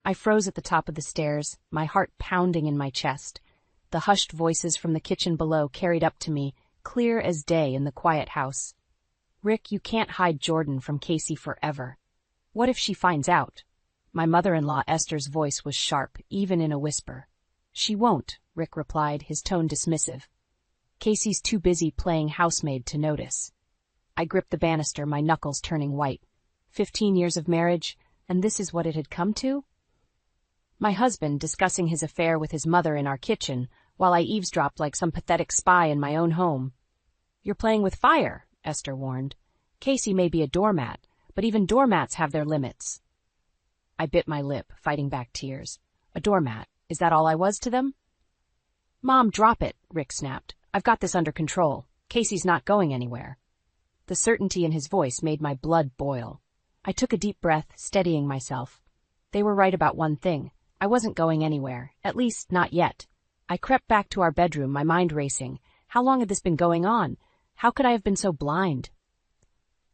I froze at the top of the stairs, my heart pounding in my chest. The hushed voices from the kitchen below carried up to me, clear as day in the quiet house. Rick, you can't hide Jordan from Casey forever. What if she finds out? My mother-in-law Esther's voice was sharp, even in a whisper. She won't, Rick replied, his tone dismissive. Casey's too busy playing housemaid to notice. I gripped the banister, my knuckles turning white. 15 years of marriage, and this is what it had come to? My husband discussing his affair with his mother in our kitchen, while I eavesdropped like some pathetic spy in my own home. You're playing with fire, Esther warned. Casey may be a doormat, but even doormats have their limits. I bit my lip, fighting back tears. A doormat, is that all I was to them? Mom, drop it, Rick snapped. I've got this under control. Casey's not going anywhere. The certainty in his voice made my blood boil. I took a deep breath, steadying myself. They were right about one thing. I wasn't going anywhere, at least not yet. I crept back to our bedroom, my mind racing. How long had this been going on? How could I have been so blind?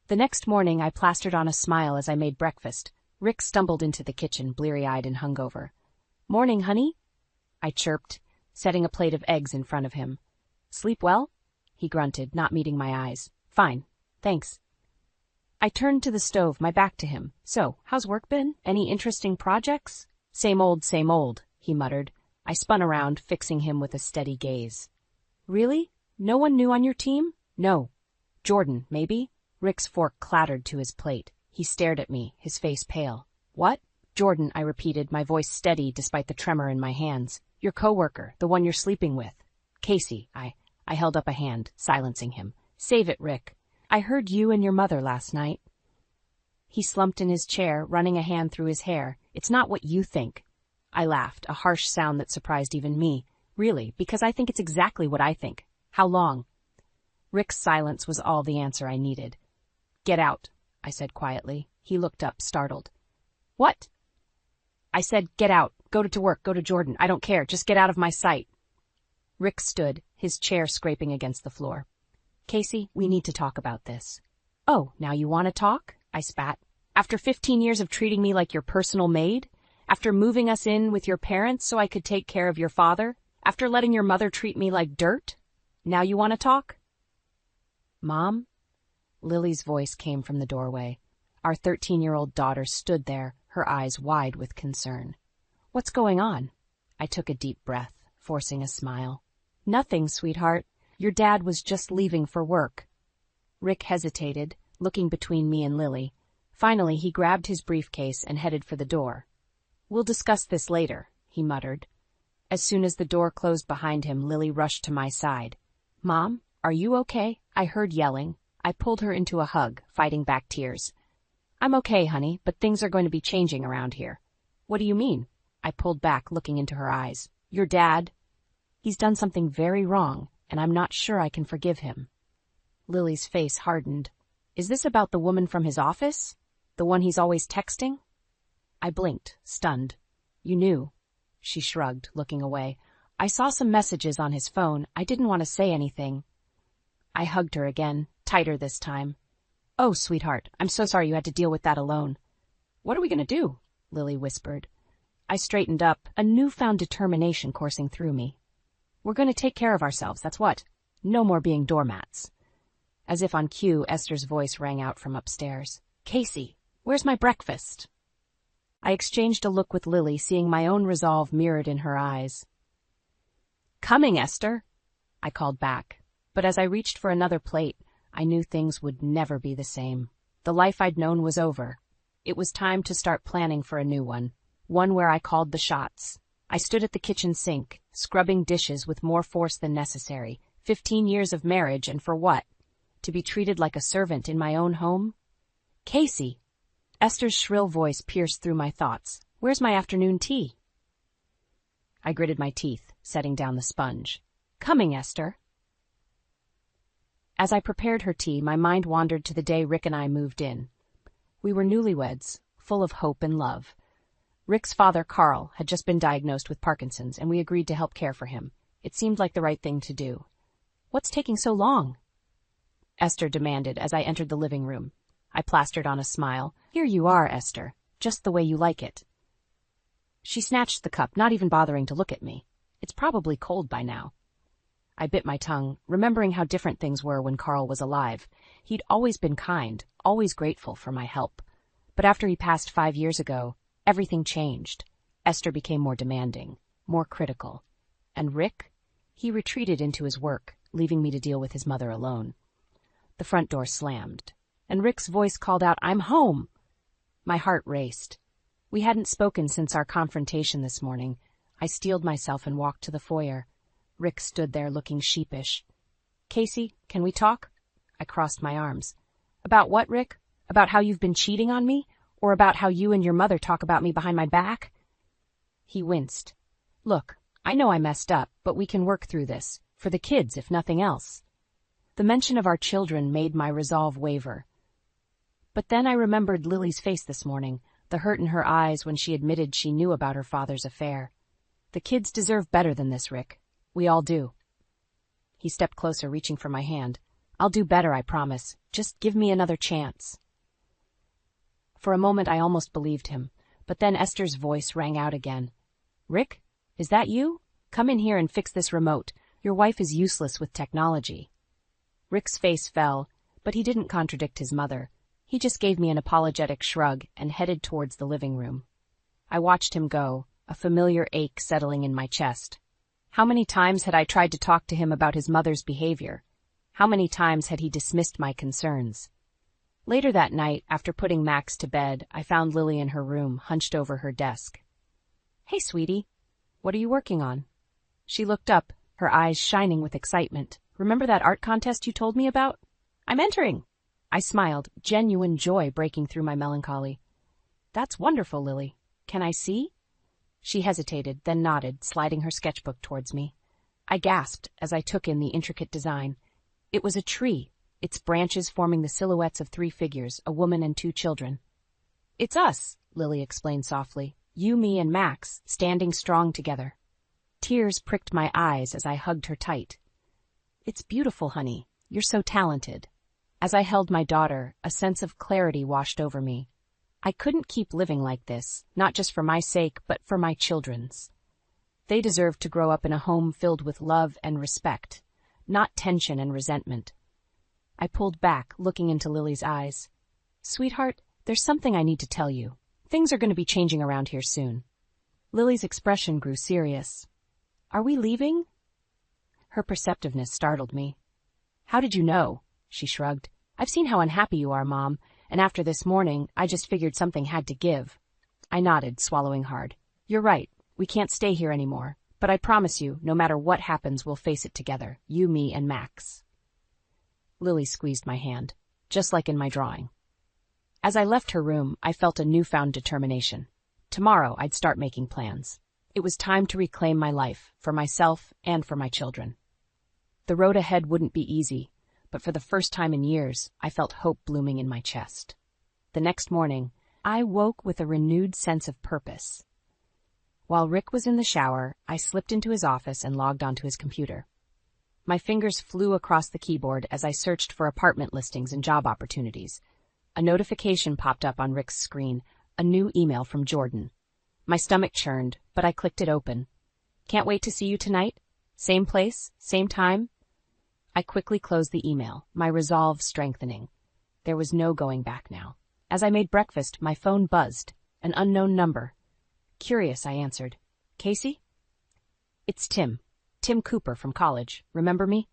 The next morning I plastered on a smile as I made breakfast. Rick stumbled into the kitchen, bleary-eyed and hungover. Morning, honey? I chirped, setting a plate of eggs in front of him. Sleep well? He grunted, not meeting my eyes. Fine, thanks. I turned to the stove, my back to him. So, how's work been? Any interesting projects? Same old, he muttered. I spun around, fixing him with a steady gaze. Really? No one new on your team? No. Jordan, maybe? Rick's fork clattered to his plate. He stared at me, his face pale. What? Jordan, I repeated, my voice steady despite the tremor in my hands. Your coworker, the one you're sleeping with. Casey, I held up a hand, silencing him. Save it, Rick. I heard you and your mother last night. He slumped in his chair, running a hand through his hair. It's not what you think. I laughed, a harsh sound that surprised even me. Really, because I think it's exactly what I think. How long? Rick's silence was all the answer I needed. Get out, I said quietly. He looked up, startled. What? I said, get out. Go to work. Go to Jordan. I don't care. Just get out of my sight. Rick stood, his chair scraping against the floor. Casey, we need to talk about this. Oh, now you want to talk? I spat. After 15 years of treating me like your personal maid? After moving us in with your parents so I could take care of your father? After letting your mother treat me like dirt? Now you want to talk? Mom? Lily's voice came from the doorway. Our 13-year-old daughter stood there, her eyes wide with concern. What's going on? I took a deep breath, forcing a smile. Nothing, sweetheart. Your dad was just leaving for work. Rick hesitated, looking between me and Lily. Finally, he grabbed his briefcase and headed for the door. We'll discuss this later, he muttered. As soon as the door closed behind him, Lily rushed to my side. Mom, are you okay? I heard yelling. I pulled her into a hug, fighting back tears. I'm okay, honey, but things are going to be changing around here. What do you mean? I pulled back, looking into her eyes. Your dad? He's done something very wrong, and I'm not sure I can forgive him. Lily's face hardened. Is this about the woman from his office? The one he's always texting? I blinked, stunned. You knew. She shrugged, looking away. I saw some messages on his phone. I didn't want to say anything. I hugged her again, tighter this time. Oh, sweetheart, I'm so sorry you had to deal with that alone. What are we going to do? Lily whispered. I straightened up, a newfound determination coursing through me. We're going to take care of ourselves, that's what. No more being doormats. As if on cue, Esther's voice rang out from upstairs. Casey, where's my breakfast? I exchanged a look with Lily, seeing my own resolve mirrored in her eyes. Coming, Esther, I called back. But as I reached for another plate, I knew things would never be the same. The life I'd known was over. It was time to start planning for a new one where I called the shots. I stood at the kitchen sink, scrubbing dishes with more force than necessary. 15 years of marriage, and for what? To be treated like a servant in my own home? Casey! Esther's shrill voice pierced through my thoughts. Where's my afternoon tea? I gritted my teeth, setting down the sponge. Coming, Esther. As I prepared her tea, my mind wandered to the day Rick and I moved in. We were newlyweds, full of hope and love. Rick's father, Carl, had just been diagnosed with Parkinson's, and we agreed to help care for him. It seemed like the right thing to do. What's taking so long? Esther demanded as I entered the living room. I plastered on a smile. Here you are, Esther, just the way you like it. She snatched the cup, not even bothering to look at me. It's probably cold by now. I bit my tongue, remembering how different things were when Carl was alive. He'd always been kind, always grateful for my help. But after he passed 5 years ago, everything changed. Esther became more demanding, more critical. And Rick? He retreated into his work, leaving me to deal with his mother alone. The front door slammed, and Rick's voice called out, "I'm home!" My heart raced. We hadn't spoken since our confrontation this morning. I steeled myself and walked to the foyer. Rick stood there looking sheepish. "Casey, can we talk?" I crossed my arms. "About what, Rick? About how you've been cheating on me? Or about how you and your mother talk about me behind my back?" He winced. "Look, I know I messed up, but we can work through this, for the kids if nothing else." The mention of our children made my resolve waver. But then I remembered Lily's face this morning, the hurt in her eyes when she admitted she knew about her father's affair. The kids deserve better than this, Rick. We all do. He stepped closer, reaching for my hand. "I'll do better, I promise. Just give me another chance." For a moment I almost believed him, but then Esther's voice rang out again. "Rick, is that you? Come in here and fix this remote. Your wife is useless with technology." Rick's face fell, but he didn't contradict his mother. He just gave me an apologetic shrug and headed towards the living room. I watched him go, a familiar ache settling in my chest. How many times had I tried to talk to him about his mother's behavior? How many times had he dismissed my concerns? Later that night, after putting Max to bed, I found Lily in her room, hunched over her desk. "Hey, sweetie. What are you working on?" She looked up, her eyes shining with excitement. "Remember that art contest you told me about? I'm entering." I smiled, genuine joy breaking through my melancholy. "That's wonderful, Lily. Can I see?" She hesitated, then nodded, sliding her sketchbook towards me. I gasped as I took in the intricate design. It was a tree, its branches forming the silhouettes of 3 figures, a woman and 2 children. "It's us," Lily explained softly. "You, me, and Max, standing strong together." Tears pricked my eyes as I hugged her tight. "It's beautiful, honey. You're so talented." As I held my daughter, a sense of clarity washed over me. I couldn't keep living like this, not just for my sake, but for my children's. They deserved to grow up in a home filled with love and respect, not tension and resentment. I pulled back, looking into Lily's eyes. "Sweetheart, there's something I need to tell you. Things are going to be changing around here soon." Lily's expression grew serious. "Are we leaving?" Her perceptiveness startled me. "How did you know?" She shrugged. "I've seen how unhappy you are, Mom, and after this morning, I just figured something had to give." I nodded, swallowing hard. "You're right. We can't stay here anymore. But I promise you, no matter what happens, we'll face it together. You, me, and Max." Lily squeezed my hand, just like in my drawing. As I left her room, I felt a newfound determination. Tomorrow, I'd start making plans. It was time to reclaim my life, for myself and for my children. The road ahead wouldn't be easy, but for the first time in years, I felt hope blooming in my chest. The next morning, I woke with a renewed sense of purpose. While Rick was in the shower, I slipped into his office and logged onto his computer. My fingers flew across the keyboard as I searched for apartment listings and job opportunities. A notification popped up on Rick's screen, a new email from Jordan. My stomach churned, but I clicked it open. "Can't wait to see you tonight? Same place, same time?" I quickly closed the email, my resolve strengthening. There was no going back now. As I made breakfast, my phone buzzed. An unknown number. Curious, I answered. "Casey?" "It's Tim. Tim Cooper from college. Remember me?"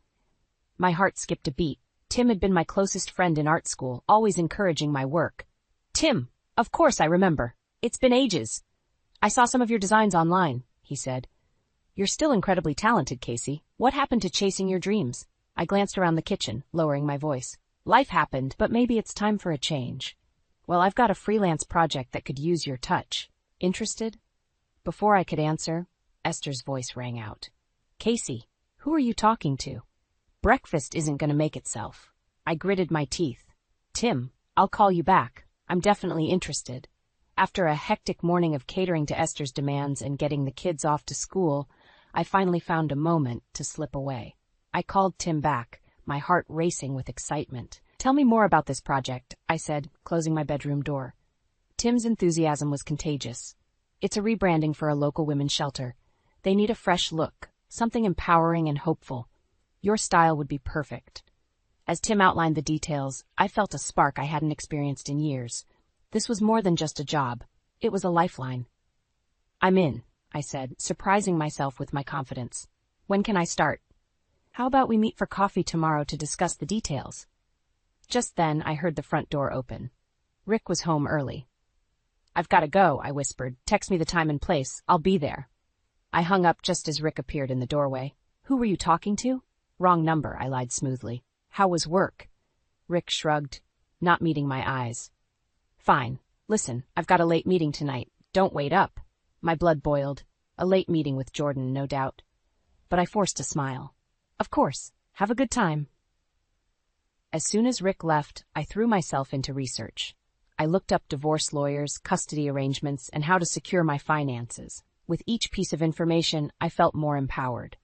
My heart skipped a beat. Tim had been my closest friend in art school, always encouraging my work. "Tim, of course I remember. It's been ages. I saw some of your designs online," he said. "You're still incredibly talented, Casey. What happened to chasing your dreams?" I glanced around the kitchen, lowering my voice. "Life happened, but maybe it's time for a change." "Well, I've got a freelance project that could use your touch. Interested?" Before I could answer, Esther's voice rang out. "Casey, who are you talking to? Breakfast isn't going to make itself." I gritted my teeth. "Tim, I'll call you back. I'm definitely interested." After a hectic morning of catering to Esther's demands and getting the kids off to school, I finally found a moment to slip away. I called Tim back, my heart racing with excitement. "Tell me more about this project," I said, closing my bedroom door. Tim's enthusiasm was contagious. It's a rebranding for a local women's shelter. They need a fresh look, something empowering and hopeful. Your style would be perfect. As Tim outlined the details, I felt a spark I hadn't experienced in years. This was more than just a job. It was a lifeline. I'm in, I said, surprising myself with my confidence. When can I start? How about we meet for coffee tomorrow to discuss the details? Just then, I heard the front door open. Rick was home early. I've got to go, I whispered. Text me the time and place. I'll be there. I hung up just as Rick appeared in the doorway. Who were you talking to? Wrong number, I lied smoothly. How was work? Rick shrugged, not meeting my eyes. Fine. Listen, I've got a late meeting tonight. Don't wait up. My blood boiled. A late meeting with Jordan, no doubt. But I forced a smile. Of course. Have a good time. As soon as Rick left, I threw myself into research. I looked up divorce lawyers, custody arrangements, and how to secure my finances. With each piece of information, I felt more empowered.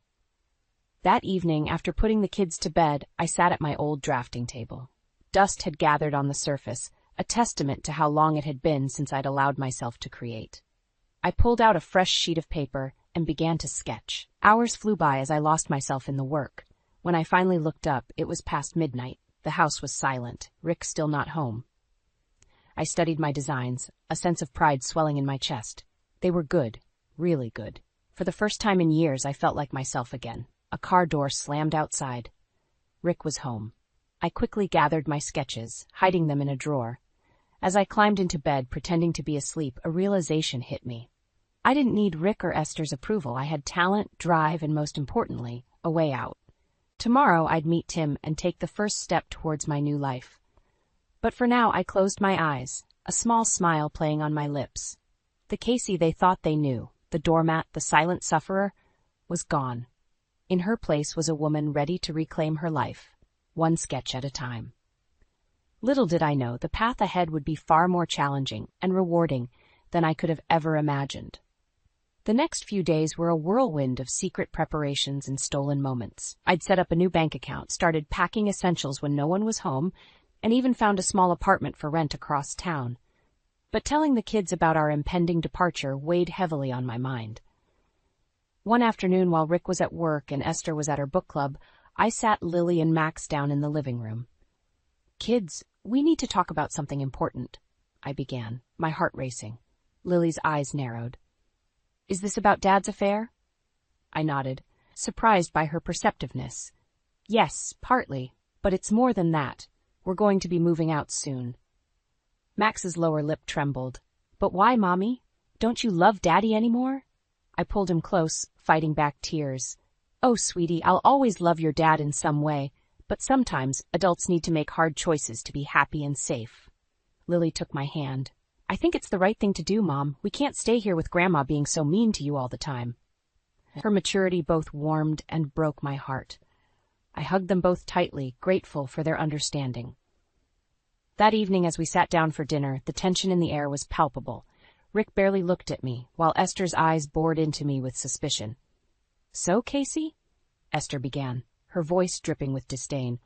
That evening, after putting the kids to bed, I sat at my old drafting table. Dust had gathered on the surface, a testament to how long it had been since I'd allowed myself to create. I pulled out a fresh sheet of paper and began to sketch. Hours flew by as I lost myself in the work. When I finally looked up, it was past midnight. The house was silent, Rick still not home. I studied my designs, a sense of pride swelling in my chest. They were good, really good. For the first time in years, I felt like myself again. A car door slammed outside. Rick was home. I quickly gathered my sketches, hiding them in a drawer. As I climbed into bed, pretending to be asleep, a realization hit me. I didn't need Rick or Esther's approval. I had talent, drive, and most importantly, a way out. Tomorrow, I'd meet Tim and take the first step towards my new life. But for now, I closed my eyes, a small smile playing on my lips. The Casey they thought they knew, the doormat, the silent sufferer, was gone. In her place was a woman ready to reclaim her life, one sketch at a time. Little did I know, the path ahead would be far more challenging and rewarding than I could have ever imagined. The next few days were a whirlwind of secret preparations and stolen moments. I'd set up a new bank account, started packing essentials when no one was home, and even found a small apartment for rent across town. But telling the kids about our impending departure weighed heavily on my mind. One afternoon, while Rick was at work and Esther was at her book club, I sat Lily and Max down in the living room. Kids, we need to talk about something important, I began, my heart racing. Lily's eyes narrowed. Is this about Dad's affair? I nodded, surprised by her perceptiveness. Yes, partly, but it's more than that. We're going to be moving out soon. Max's lower lip trembled. But why, Mommy? Don't you love Daddy anymore? I pulled him close, fighting back tears. Oh, sweetie, I'll always love your dad in some way, but sometimes adults need to make hard choices to be happy and safe. Lily took my hand. I think it's the right thing to do, Mom. We can't stay here with Grandma being so mean to you all the time. Her maturity both warmed and broke my heart. I hugged them both tightly, grateful for their understanding. That evening, as we sat down for dinner, the tension in the air was palpable. Rick barely looked at me, while Esther's eyes bored into me with suspicion. So, Casey? Esther began, her voice dripping with disdain.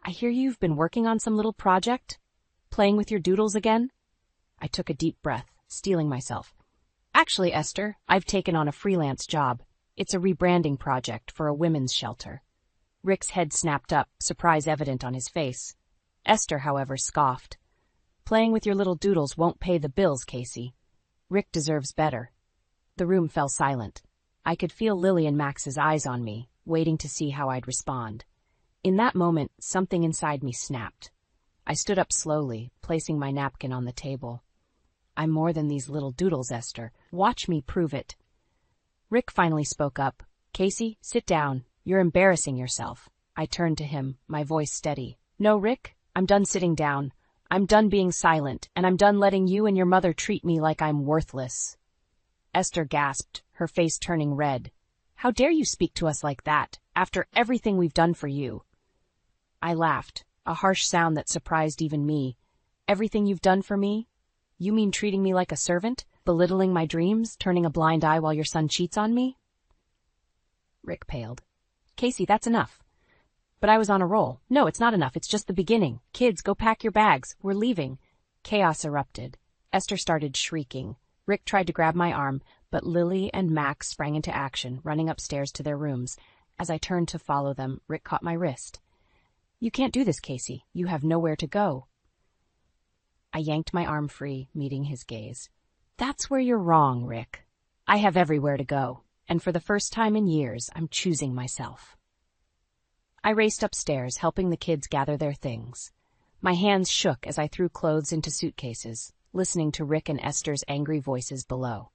I hear you've been working on some little project? Playing with your doodles again? I took a deep breath, steeling myself. Actually, Esther, I've taken on a freelance job. It's a rebranding project for a women's shelter. Rick's head snapped up, surprise evident on his face. Esther, however, scoffed. Playing with your little doodles won't pay the bills, Casey. Rick deserves better. The room fell silent. I could feel Lily and Max's eyes on me, waiting to see how I'd respond. In that moment, something inside me snapped. I stood up slowly, placing my napkin on the table. I'm more than these little doodles, Esther. Watch me prove it. Rick finally spoke up. Casey, sit down. You're embarrassing yourself. I turned to him, my voice steady. No, Rick, I'm done sitting down. I'm done being silent, and I'm done letting you and your mother treat me like I'm worthless. Esther gasped, her face turning red. How dare you speak to us like that, after everything we've done for you? I laughed, a harsh sound that surprised even me. Everything you've done for me? You mean treating me like a servant? Belittling my dreams? Turning a blind eye while your son cheats on me? Rick paled. Casey, that's enough. But I was on a roll. No, it's not enough. It's just the beginning. Kids, go pack your bags. We're leaving. Chaos erupted. Esther started shrieking. Rick tried to grab my arm, but Lily and Max sprang into action, running upstairs to their rooms. As I turned to follow them, Rick caught my wrist. "You can't do this, Casey. You have nowhere to go." I yanked my arm free, meeting his gaze. "That's where you're wrong, Rick. I have everywhere to go, and for the first time in years, I'm choosing myself." I raced upstairs, helping the kids gather their things. My hands shook as I threw clothes into suitcases, listening to Rick and Esther's angry voices below.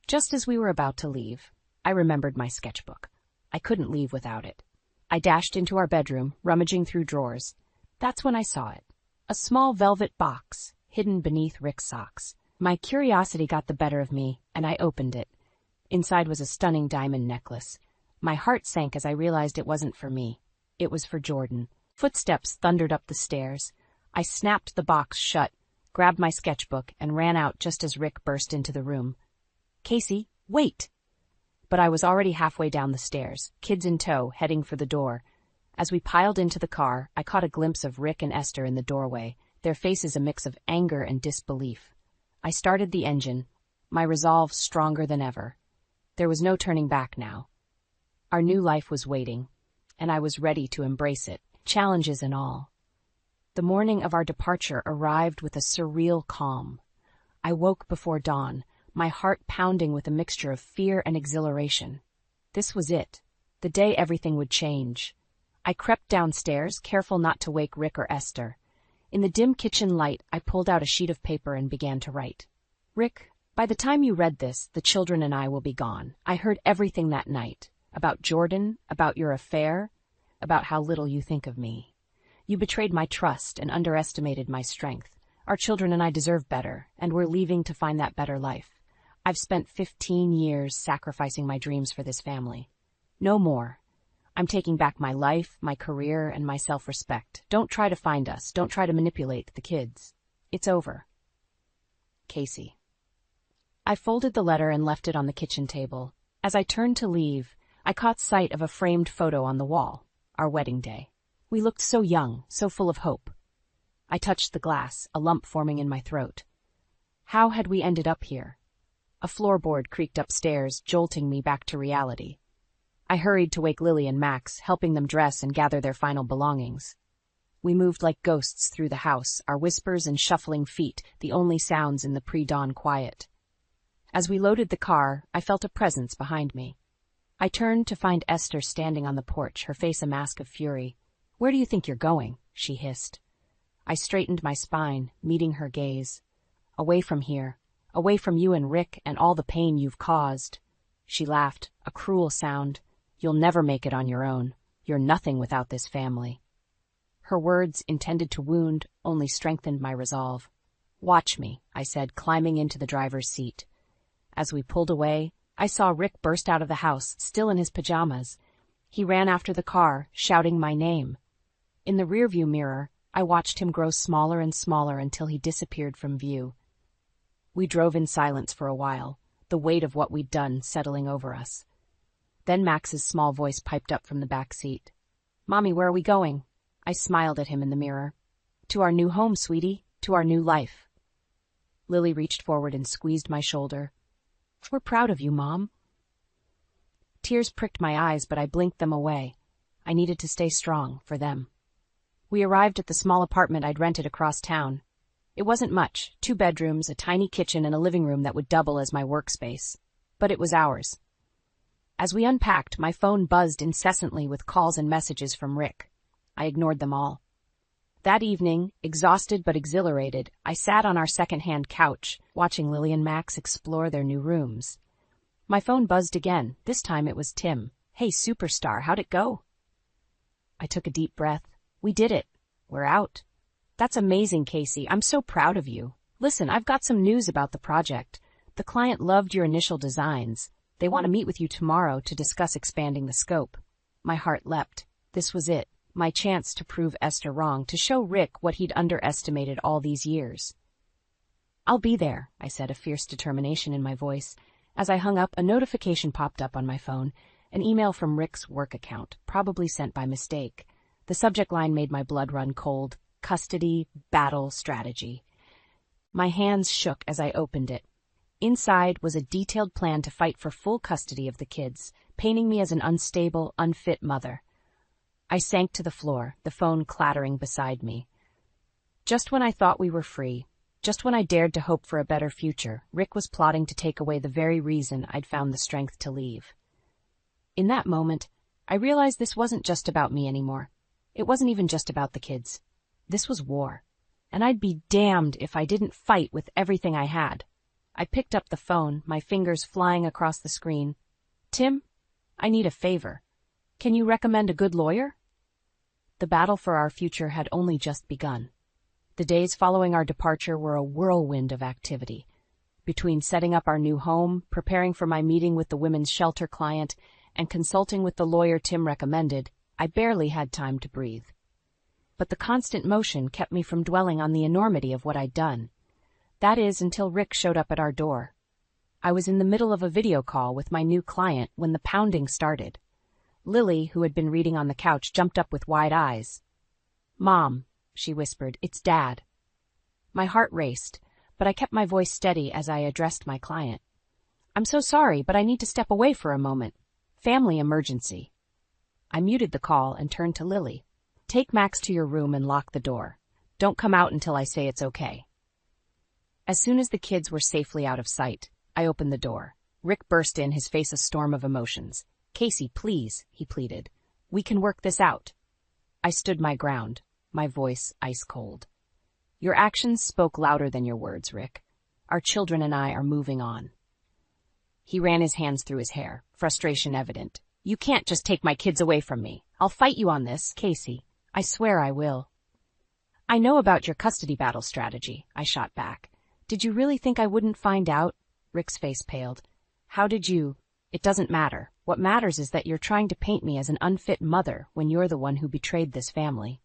Just as we were about to leave, I remembered my sketchbook. I couldn't leave without it. I dashed into our bedroom, rummaging through drawers. That's when I saw it. A small velvet box, hidden beneath Rick's socks. My curiosity got the better of me, and I opened it. Inside was a stunning diamond necklace. My heart sank as I realized it wasn't for me. It was for Jordan. Footsteps thundered up the stairs. I snapped the box shut, grabbed my sketchbook, and ran out just as Rick burst into the room. "Casey, wait!" But I was already halfway down the stairs, kids in tow, heading for the door. As we piled into the car, I caught a glimpse of Rick and Esther in the doorway, their faces a mix of anger and disbelief. I started the engine, my resolve stronger than ever. There was no turning back now. Our new life was waiting, and I was ready to embrace it, challenges and all. The morning of our departure arrived with a surreal calm. I woke before dawn, my heart pounding with a mixture of fear and exhilaration. This was it, the day everything would change. I crept downstairs, careful not to wake Rick or Esther. In the dim kitchen light, I pulled out a sheet of paper and began to write. "Rick, by the time you read this, the children and I will be gone. I heard everything that night. About Jordan, about your affair, about how little you think of me. You betrayed my trust and underestimated my strength. Our children and I deserve better, and we're leaving to find that better life. I've spent 15 years sacrificing my dreams for this family. No more. I'm taking back my life, my career, and my self-respect. Don't try to find us. Don't try to manipulate the kids. It's over. Casey." I folded the letter and left it on the kitchen table. As I turned to leave, I caught sight of a framed photo on the wall, our wedding day. We looked so young, so full of hope. I touched the glass, a lump forming in my throat. How had we ended up here? A floorboard creaked upstairs, jolting me back to reality. I hurried to wake Lily and Max, helping them dress and gather their final belongings. We moved like ghosts through the house, our whispers and shuffling feet the only sounds in the pre-dawn quiet. As we loaded the car, I felt a presence behind me. I turned to find Esther standing on the porch, her face a mask of fury. "Where do you think you're going?" she hissed. I straightened my spine, meeting her gaze. "Away from here, away from you and Rick and all the pain you've caused." She laughed, a cruel sound. "You'll never make it on your own. You're nothing without this family." Her words, intended to wound, only strengthened my resolve. "Watch me," I said, climbing into the driver's seat. As we pulled away, I saw Rick burst out of the house, still in his pajamas. He ran after the car, shouting my name. In the rearview mirror, I watched him grow smaller and smaller until he disappeared from view. We drove in silence for a while, the weight of what we'd done settling over us. Then Max's small voice piped up from the back seat. "Mommy, where are we going?" I smiled at him in the mirror. "To our new home, sweetie, to our new life." Lily reached forward and squeezed my shoulder. "We're proud of you, Mom." Tears pricked my eyes, but I blinked them away. I needed to stay strong for them. We arrived at the small apartment I'd rented across town. It wasn't much, 2 bedrooms, a tiny kitchen, and a living room that would double as my workspace. But it was ours. As we unpacked, my phone buzzed incessantly with calls and messages from Rick. I ignored them all. That evening, exhausted but exhilarated, I sat on our second-hand couch, watching Lily and Max explore their new rooms. My phone buzzed again. This time it was Tim. "Hey, superstar, how'd it go?" I took a deep breath. "We did it. We're out." "That's amazing, Casey. I'm so proud of you. Listen, I've got some news about the project. The client loved your initial designs. They want to meet with you tomorrow to discuss expanding the scope." My heart leapt. This was it. My chance to prove Esther wrong, to show Rick what he'd underestimated all these years. "I'll be there," I said, a fierce determination in my voice. As I hung up, a notification popped up on my phone, an email from Rick's work account, probably sent by mistake. The subject line made my blood run cold. Custody, battle, strategy. My hands shook as I opened it. Inside was a detailed plan to fight for full custody of the kids, painting me as an unstable, unfit mother. I sank to the floor, the phone clattering beside me. Just when I thought we were free, just when I dared to hope for a better future, Rick was plotting to take away the very reason I'd found the strength to leave. In that moment, I realized this wasn't just about me anymore. It wasn't even just about the kids. This was war, and I'd be damned if I didn't fight with everything I had. I picked up the phone, my fingers flying across the screen. "Tim, I need a favor. Can you recommend a good lawyer?" The battle for our future had only just begun. The days following our departure were a whirlwind of activity. Between setting up our new home, preparing for my meeting with the women's shelter client, and consulting with the lawyer Tim recommended, I barely had time to breathe. But the constant motion kept me from dwelling on the enormity of what I'd done. That is, until Rick showed up at our door. I was in the middle of a video call with my new client when the pounding started. Lily, who had been reading on the couch, jumped up with wide eyes. "Mom," she whispered, "it's Dad." My heart raced, but I kept my voice steady as I addressed my client. "I'm so sorry, but I need to step away for a moment. Family emergency." I muted the call and turned to Lily. "Take Max to your room and lock the door. Don't come out until I say it's okay." As soon as the kids were safely out of sight, I opened the door. Rick burst in, his face a storm of emotions. "Casey, please," he pleaded. "We can work this out." I stood my ground, my voice ice cold. "Your actions spoke louder than your words, Rick. Our children and I are moving on." He ran his hands through his hair, frustration evident. "You can't just take my kids away from me. I'll fight you on this, Casey. I swear I will." "I know about your custody battle strategy," I shot back. "Did you really think I wouldn't find out?" Rick's face paled. "How did you? It doesn't matter. What matters is that you're trying to paint me as an unfit mother when you're the one who betrayed this family."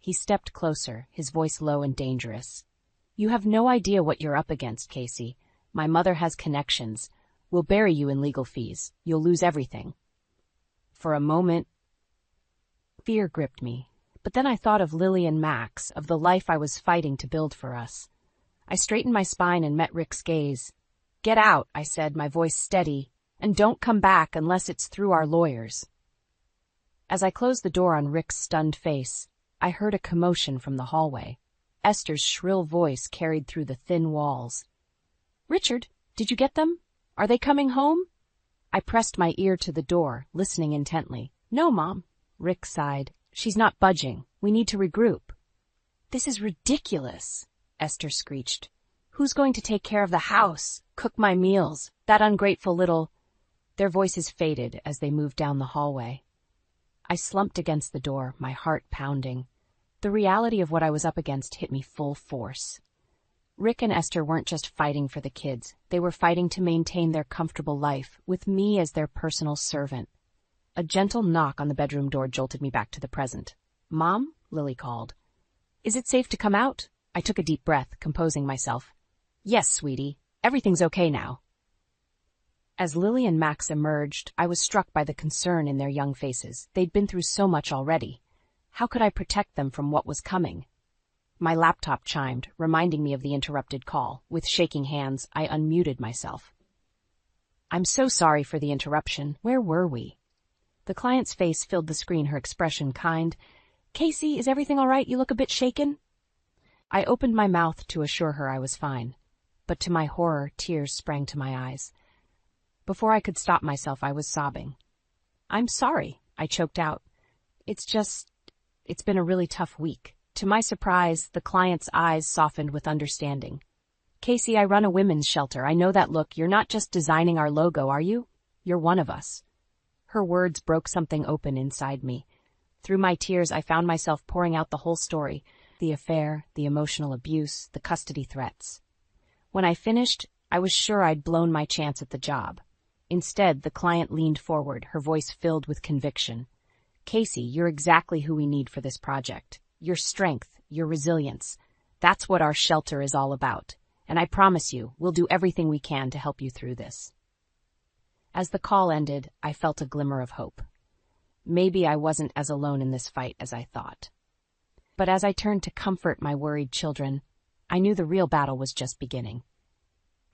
He stepped closer, his voice low and dangerous. "You have no idea what you're up against, Casey. My mother has connections. We'll bury you in legal fees. You'll lose everything." For a moment, fear gripped me. But then I thought of Lily and Max, of the life I was fighting to build for us. I straightened my spine and met Rick's gaze. "Get out," I said, my voice steady, "and don't come back unless it's through our lawyers." As I closed the door on Rick's stunned face, I heard a commotion from the hallway. Esther's shrill voice carried through the thin walls. "Richard, did you get them? Are they coming home?" I pressed my ear to the door, listening intently. "No, Mom." Rick sighed. "She's not budging. We need to regroup." "This is ridiculous," Esther screeched. "Who's going to take care of the house, cook my meals? That ungrateful little—" Their voices faded as they moved down the hallway. I slumped against the door, my heart pounding. The reality of what I was up against hit me full force. Rick and Esther weren't just fighting for the kids. They were fighting to maintain their comfortable life, with me as their personal servant. A gentle knock on the bedroom door jolted me back to the present. "Mom?" Lily called. "Is it safe to come out?" I took a deep breath, composing myself. "Yes, sweetie. Everything's okay now." As Lily and Max emerged, I was struck by the concern in their young faces. They'd been through so much already. How could I protect them from what was coming? My laptop chimed, reminding me of the interrupted call. With shaking hands, I unmuted myself. "I'm so sorry for the interruption. Where were we?" The client's face filled the screen, her expression kind. "Casey, is everything all right? You look a bit shaken." I opened my mouth to assure her I was fine, but to my horror, tears sprang to my eyes. Before I could stop myself, I was sobbing. "I'm sorry," I choked out. It's been a really tough week." To my surprise, the client's eyes softened with understanding. "Casey, I run a women's shelter. I know that look. You're not just designing our logo, are you? You're one of us." Her words broke something open inside me. Through my tears, I found myself pouring out the whole story, the affair, the emotional abuse, the custody threats. When I finished, I was sure I'd blown my chance at the job. Instead, the client leaned forward, her voice filled with conviction. "Casey, you're exactly who we need for this project. Your strength, your resilience. That's what our shelter is all about. And I promise you, we'll do everything we can to help you through this." As the call ended, I felt a glimmer of hope. Maybe I wasn't as alone in this fight as I thought. But as I turned to comfort my worried children, I knew the real battle was just beginning.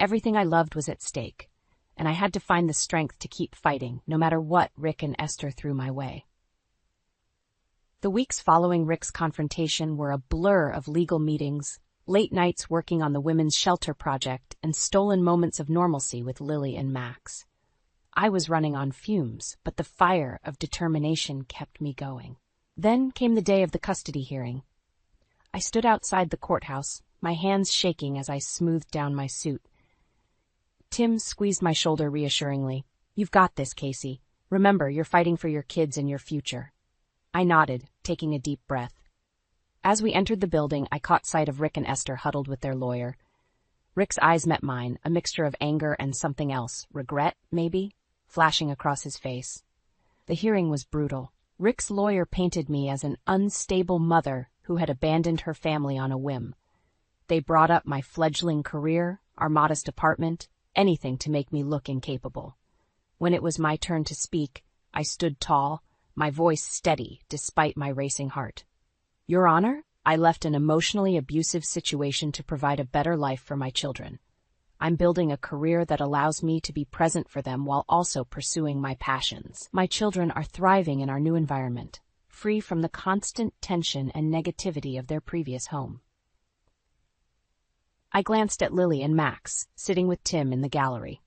Everything I loved was at stake, and I had to find the strength to keep fighting, no matter what Rick and Esther threw my way. The weeks following Rick's confrontation were a blur of legal meetings, late nights working on the women's shelter project, and stolen moments of normalcy with Lily and Max. I was running on fumes, but the fire of determination kept me going. Then came the day of the custody hearing. I stood outside the courthouse, my hands shaking as I smoothed down my suit. Tim squeezed my shoulder reassuringly. "You've got this, Casey. Remember, you're fighting for your kids and your future." I nodded, taking a deep breath. As we entered the building, I caught sight of Rick and Esther huddled with their lawyer. Rick's eyes met mine, a mixture of anger and something else, regret, maybe, flashing across his face. The hearing was brutal. Rick's lawyer painted me as an unstable mother who had abandoned her family on a whim. They brought up my fledgling career, our modest apartment, anything to make me look incapable. When it was my turn to speak, I stood tall, my voice steady despite my racing heart. "Your Honor, I left an emotionally abusive situation to provide a better life for my children. I'm building a career that allows me to be present for them while also pursuing my passions. My children are thriving in our new environment, free from the constant tension and negativity of their previous home." I glanced at Lily and Max, sitting with Tim in the gallery.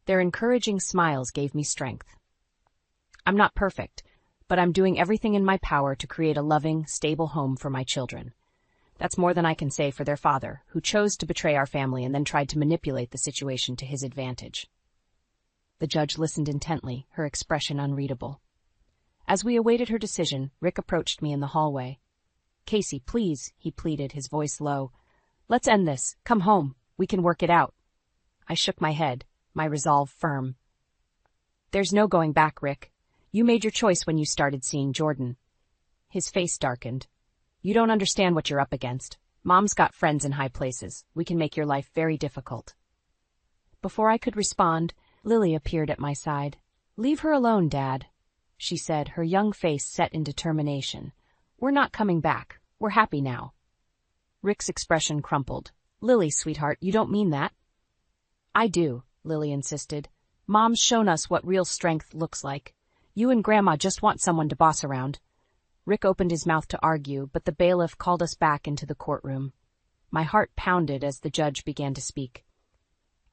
Their encouraging smiles gave me strength. "I'm not perfect, but I'm doing everything in my power to create a loving, stable home for my children. That's more than I can say for their father, who chose to betray our family and then tried to manipulate the situation to his advantage." The judge listened intently, her expression unreadable. As we awaited her decision, Rick approached me in the hallway. "Casey, please," he pleaded, his voice low. "Let's end this. Come home. We can work it out." I shook my head, my resolve firm. "There's no going back, Rick. You made your choice when you started seeing Jordan." His face darkened. "You don't understand what you're up against. Mom's got friends in high places. We can make your life very difficult." Before I could respond, Lily appeared at my side. "Leave her alone, Dad," she said, her young face set in determination. "We're not coming back. We're happy now." Rick's expression crumpled. "Lily, sweetheart, you don't mean that." "I do," Lily insisted. "Mom's shown us what real strength looks like. You and Grandma just want someone to boss around." Rick opened his mouth to argue, but the bailiff called us back into the courtroom. My heart pounded as the judge began to speak.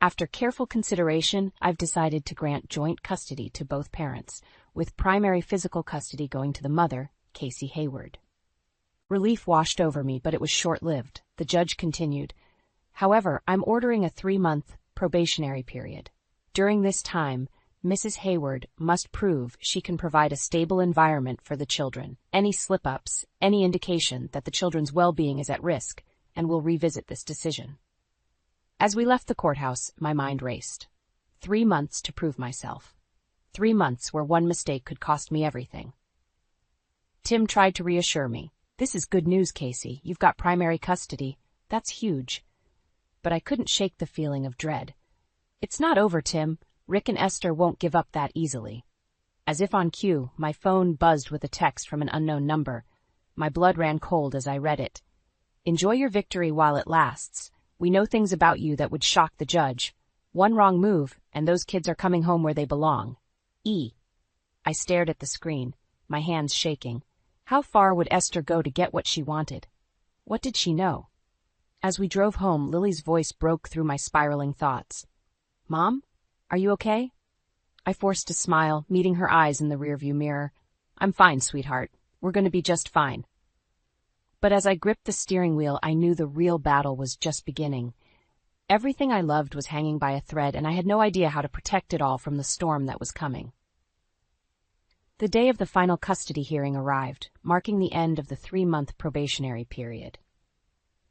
"After careful consideration, I've decided to grant joint custody to both parents, with primary physical custody going to the mother, Casey Hayward." Relief washed over me, but it was short-lived. The judge continued, "However, I'm ordering a 3-month probationary period. During this time, Mrs. Hayward must prove she can provide a stable environment for the children. Any slip-ups, any indication that the children's well-being is at risk, and we'll revisit this decision." As we left the courthouse, my mind raced. 3 months to prove myself. 3 months where one mistake could cost me everything. Tim tried to reassure me. "This is good news, Casey. You've got primary custody. That's huge." But I couldn't shake the feeling of dread. "It's not over, Tim. Rick and Esther won't give up that easily." As if on cue, my phone buzzed with a text from an unknown number. My blood ran cold as I read it. "Enjoy your victory while it lasts. We know things about you that would shock the judge. One wrong move, and those kids are coming home where they belong. E." I stared at the screen, my hands shaking. How far would Esther go to get what she wanted? What did she know? As we drove home, Lily's voice broke through my spiraling thoughts. "Mom? Are you okay?" I forced a smile, meeting her eyes in the rearview mirror. "I'm fine, sweetheart. We're going to be just fine." But as I gripped the steering wheel, I knew the real battle was just beginning. Everything I loved was hanging by a thread, and I had no idea how to protect it all from the storm that was coming. The day of the final custody hearing arrived, marking the end of the 3-month probationary period.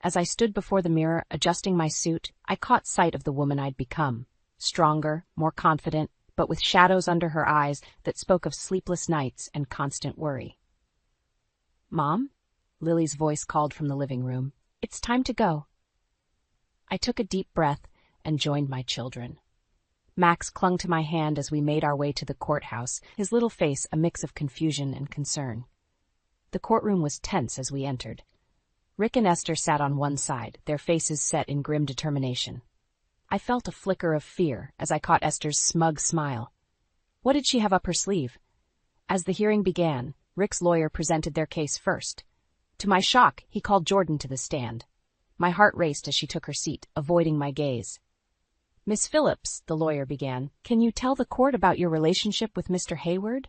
As I stood before the mirror, adjusting my suit, I caught sight of the woman I'd become. Stronger, more confident, but with shadows under her eyes that spoke of sleepless nights and constant worry. "Mom?" Lily's voice called from the living room. "It's time to go." I took a deep breath and joined my children. Max clung to my hand as we made our way to the courthouse, his little face a mix of confusion and concern. The courtroom was tense as we entered. Rick and Esther sat on one side, their faces set in grim determination. I felt a flicker of fear as I caught Esther's smug smile. What did she have up her sleeve? As the hearing began, Rick's lawyer presented their case first. To my shock, he called Jordan to the stand. My heart raced as she took her seat, avoiding my gaze. Miss Phillips, the lawyer began, can you tell the court about your relationship with Mr. Hayward?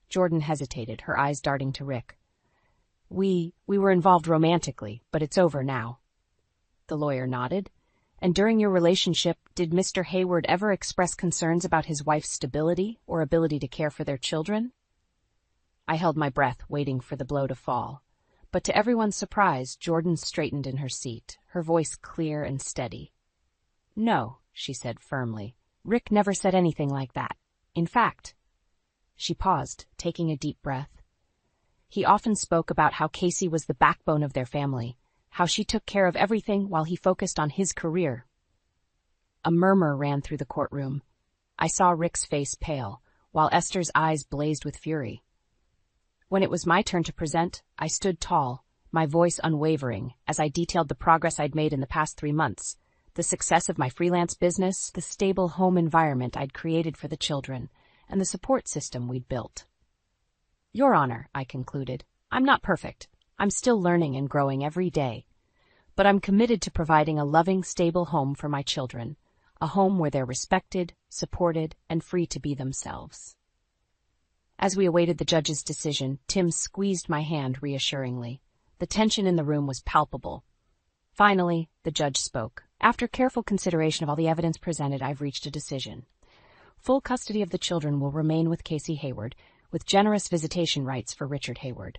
Jordan hesitated, her eyes darting to Rick. We were involved romantically, but it's over now. The lawyer nodded. And during your relationship, did Mr. Hayward ever express concerns about his wife's stability or ability to care for their children? I held my breath, waiting for the blow to fall. But to everyone's surprise, Jordan straightened in her seat, her voice clear and steady. No, she said firmly. Rick never said anything like that. In fact, she paused, taking a deep breath. He often spoke about how Casey was the backbone of their family, how she took care of everything while he focused on his career. A murmur ran through the courtroom. I saw Rick's face pale, while Esther's eyes blazed with fury. When it was my turn to present, I stood tall, my voice unwavering, as I detailed the progress I'd made in the past 3 months, the success of my freelance business, the stable home environment I'd created for the children, and the support system we'd built. Your Honor, I concluded, I'm not perfect. I'm still learning and growing every day. But I'm committed to providing a loving, stable home for my children, a home where they're respected, supported, and free to be themselves. As we awaited the judge's decision, Tim squeezed my hand reassuringly. The tension in the room was palpable. Finally, the judge spoke. After careful consideration of all the evidence presented, I've reached a decision. Full custody of the children will remain with Casey Hayward, with generous visitation rights for Richard Hayward.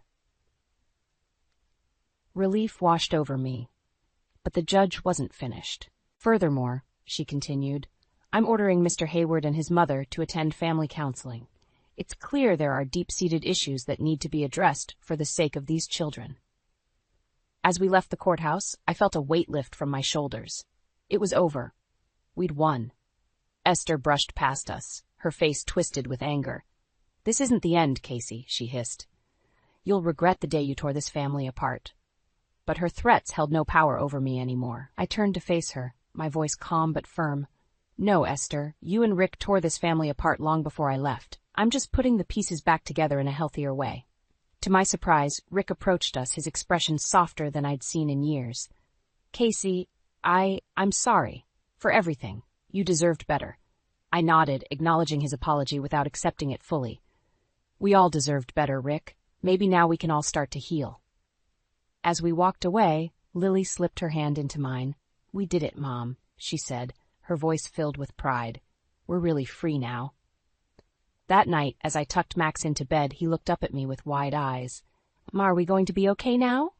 Relief washed over me. But the judge wasn't finished. Furthermore, she continued, I'm ordering Mr. Hayward and his mother to attend family counseling. It's clear there are deep-seated issues that need to be addressed for the sake of these children. As we left the courthouse, I felt a weight lift from my shoulders. It was over. We'd won. Esther brushed past us, her face twisted with anger. This isn't the end, Casey, she hissed. You'll regret the day you tore this family apart. But her threats held no power over me anymore. I turned to face her, my voice calm but firm. No, Esther, you and Rick tore this family apart long before I left. I'm just putting the pieces back together in a healthier way. To my surprise, Rick approached us, his expression softer than I'd seen in years. Casey, I'm sorry. For everything. You deserved better. I nodded, acknowledging his apology without accepting it fully. We all deserved better, Rick. Maybe now we can all start to heal. As we walked away, Lily slipped her hand into mine. We did it, Mom, she said, her voice filled with pride. We're really free now. That night, as I tucked Max into bed, he looked up at me with wide eyes. Ma, are we going to be okay now?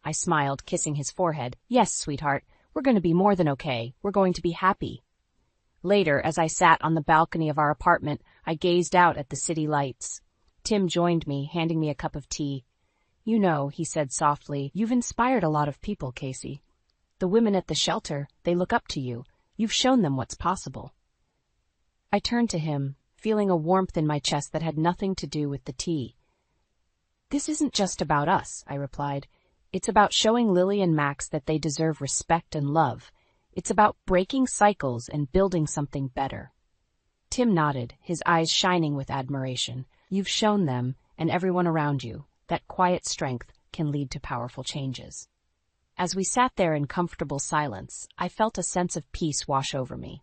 I smiled, kissing his forehead. Yes, sweetheart, we're going to be more than okay. We're going to be happy. Later, as I sat on the balcony of our apartment, I gazed out at the city lights. Tim joined me, handing me a cup of tea. You know, he said softly, you've inspired a lot of people, Casey. The women at the shelter, they look up to you. You've shown them what's possible. I turned to him, feeling a warmth in my chest that had nothing to do with the tea. This isn't just about us, I replied. It's about showing Lily and Max that they deserve respect and love. It's about breaking cycles and building something better. Tim nodded, his eyes shining with admiration. You've shown them, and everyone around you, that quiet strength can lead to powerful changes. As we sat there in comfortable silence, I felt a sense of peace wash over me.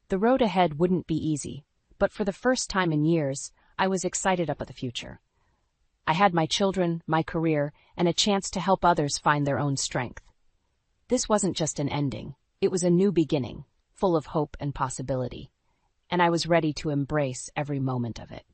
The road ahead wouldn't be easy, but for the first time in years, I was excited about the future. I had my children, my career, and a chance to help others find their own strength. This wasn't just an ending. It was a new beginning, full of hope and possibility, and I was ready to embrace every moment of it.